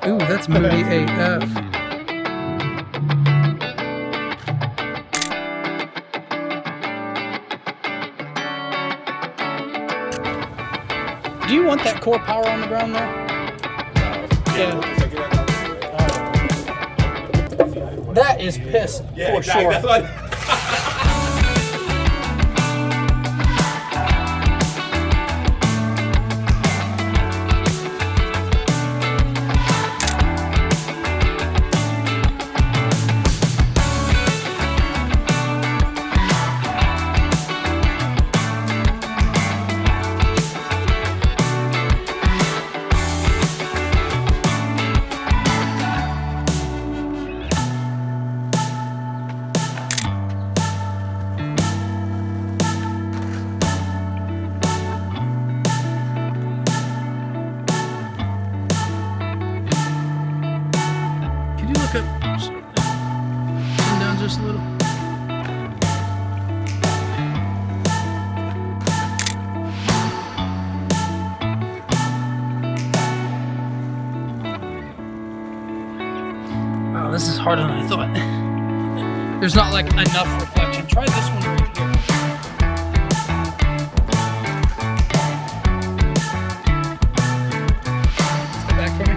Ooh, that's moody AF. Do you want that core power on the ground there? Yeah. That is piss for sure. That's what Come down just a little. Wow, this is harder than I thought. There's not like enough reflection. Try this one right here. Step back for me.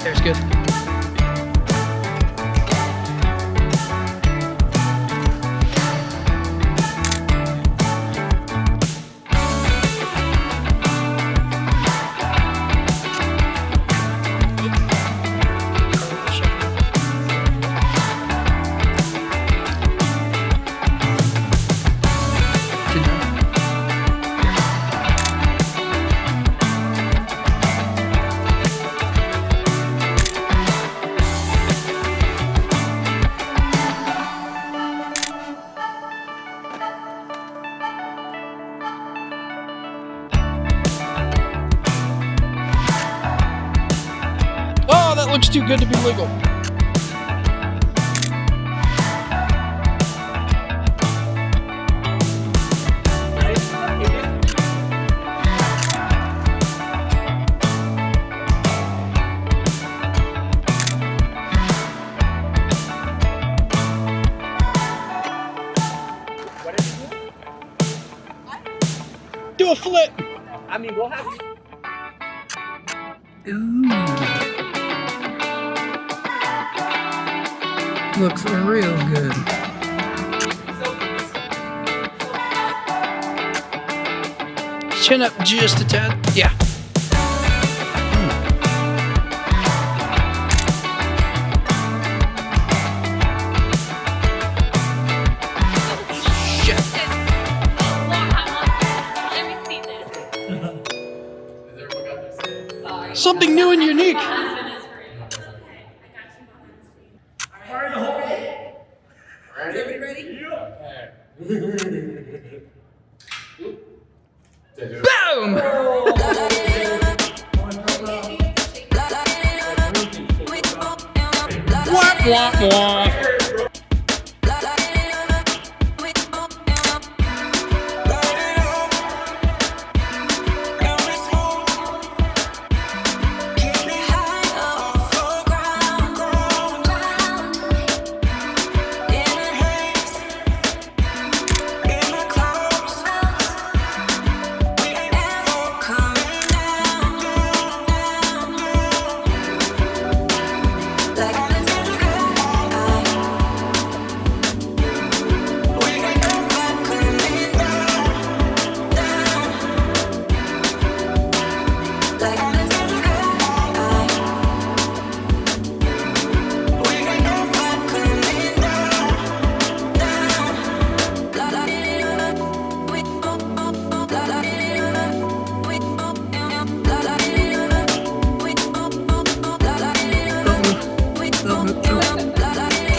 There's good. That looks too good to be legal. What did you do? Do a flip. I mean, we'll have. Ooh. Looks real good. Chin up just a tad. Yeah. Something new and unique. Everybody ready? Boom! Wah, wah, wah.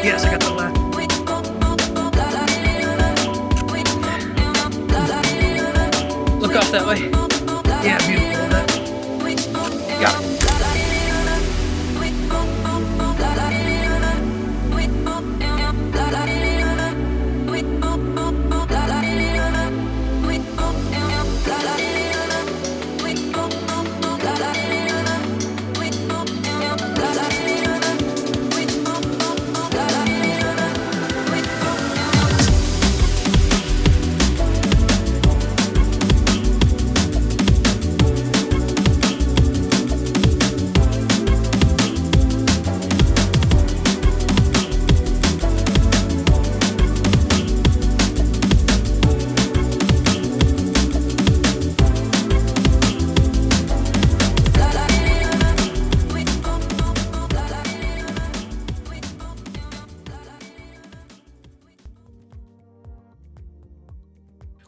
Yes, I got the left. Look off that way. Yeah, beautiful. Got it.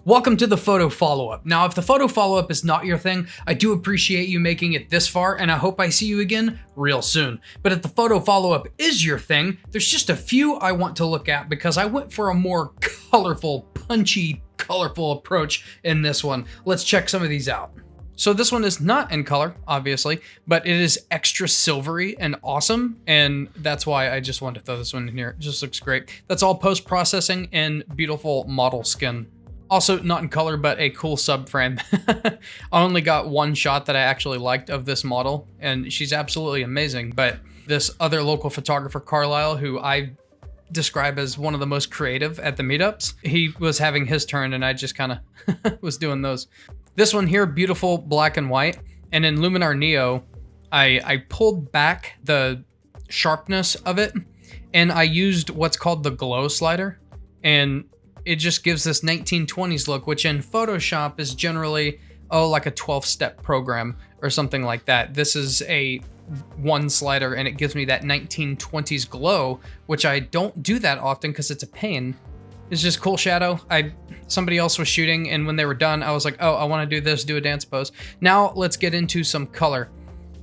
Welcome to the Photo FollowUp. Now, if the Photo FollowUp is not your thing, I do appreciate you making it this far, and I hope I see you again real soon. But if the Photo FollowUp is your thing, there's just a few I want to look at because I went for a more colorful, punchy, colorful approach in this one. Let's check some of these out. So this one is not in color, obviously, but it is extra silvery and awesome, and that's why I just wanted to throw this one in here. It just looks great. That's all post-processing and beautiful model skin. Also not in color, but a cool subframe. I only got one shot that I actually liked of this model, and she's absolutely amazing. But this other local photographer, Carlisle, who I describe as one of the most creative at the meetups, he was having his turn, and I just kind of was doing those. This one here, beautiful black and white. And in Luminar Neo, I pulled back the sharpness of it, and I used what's called the glow slider, and it just gives this 1920s look, which in Photoshop is generally, like a 12-step program or something like that. This is a one slider, and it gives me that 1920s glow, which I don't do that often because it's a pain. It's just cool shadow. Somebody else was shooting, and when they were done, I was like, oh, I want to do this, do a dance pose. Now let's get into some color.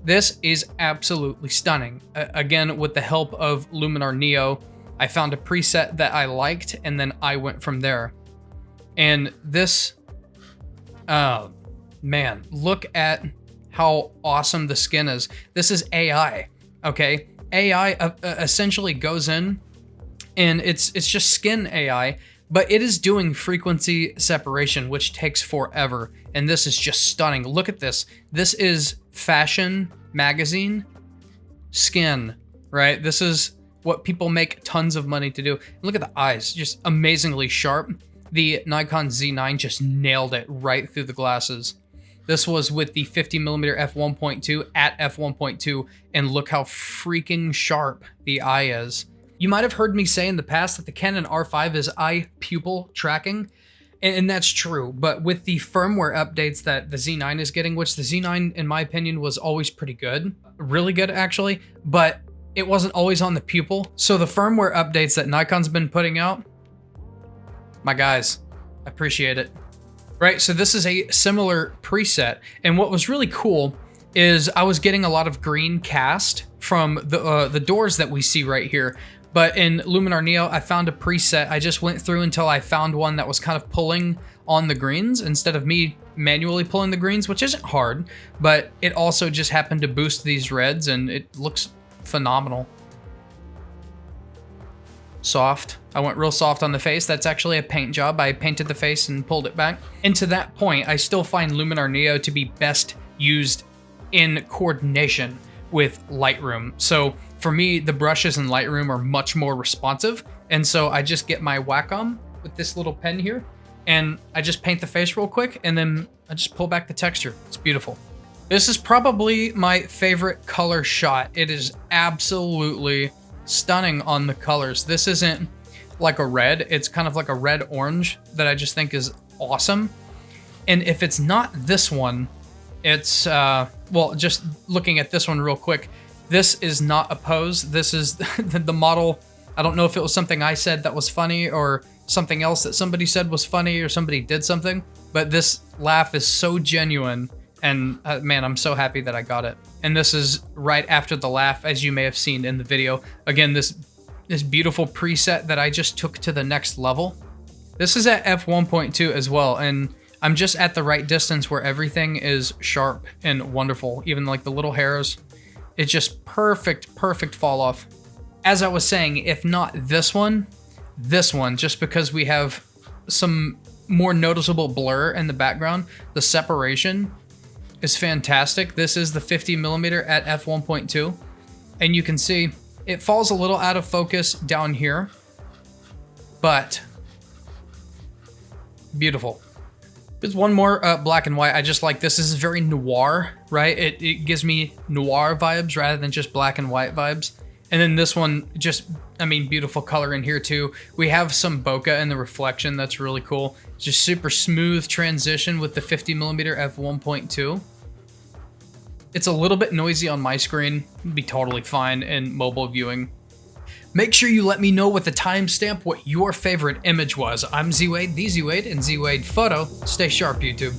This is absolutely stunning. Again, with the help of Luminar Neo, I found a preset that I liked, and then I went from there. And this, oh man, look at how awesome the skin is. This is AI, okay? AI essentially goes in, and it's just skin AI, but it is doing frequency separation, which takes forever. And this is just stunning. Look at this. This is fashion magazine skin, right? This is what people make tons of money to do. Look at the eyes, just amazingly sharp. The Nikon Z9 just nailed it right through the glasses. This was with the 50mm f1.2 at f1.2, and look how freaking sharp the eye is. You might have heard me say in the past that the Canon R5 is eye pupil tracking, and that's true, but with the firmware updates that the Z9 is getting, which the Z9, in my opinion, was always pretty good, really good actually, but it wasn't always on the pupil. So the firmware updates that Nikon's been putting out, my guys, I appreciate it. Right, so this is a similar preset, and what was really cool is I was getting a lot of green cast from the doors that we see right here. But in Luminar Neo, I found a preset. I just went through until I found one that was kind of pulling on the greens instead of me manually pulling the greens, which isn't hard, but it also just happened to boost these reds, and it looks phenomenal. Soft. I went real soft on the face. That's actually a paint job. I painted the face and pulled it back. And to that point, I still find Luminar Neo to be best used in coordination with Lightroom. So for me, the brushes in Lightroom are much more responsive. And so I just get my Wacom with this little pen here, and I just paint the face real quick, and then I just pull back the texture. It's beautiful. This is probably my favorite color shot. It is absolutely stunning on the colors. This isn't like a red. It's kind of like a red-orange that I just think is awesome. And if it's not this one, it's, well, just looking at this one real quick, this is not a pose. This is the model. I don't know if it was something I said that was funny or something else that somebody said was funny or somebody did something, but this laugh is so genuine, and man, I'm so happy that I got it. And this is right after the laugh, as you may have seen in the video. Again, this beautiful preset that I just took to the next level. This is at f1.2 as well, and I'm just at the right distance where everything is sharp and wonderful. Even like the little hairs. It's just perfect, perfect fall off. As I was saying, if not this one, just because we have some more noticeable blur in the background, the separation is fantastic. This is the 50mm at f1.2, and you can see it falls a little out of focus down here, but beautiful. There's one more black and white. I just like this. This is very noir, right? It gives me noir vibes rather than just black and white vibes. And then this one, just, I mean, beautiful color in here too. We have some bokeh in the reflection. That's really cool. It's just super smooth transition with the 50mm f1.2. It's a little bit noisy on my screen. It'd be totally fine in mobile viewing. Make sure you let me know with the timestamp what your favorite image was. I'm Z Wade, the Z Wade, and Z Wade Photo. Stay sharp, YouTube.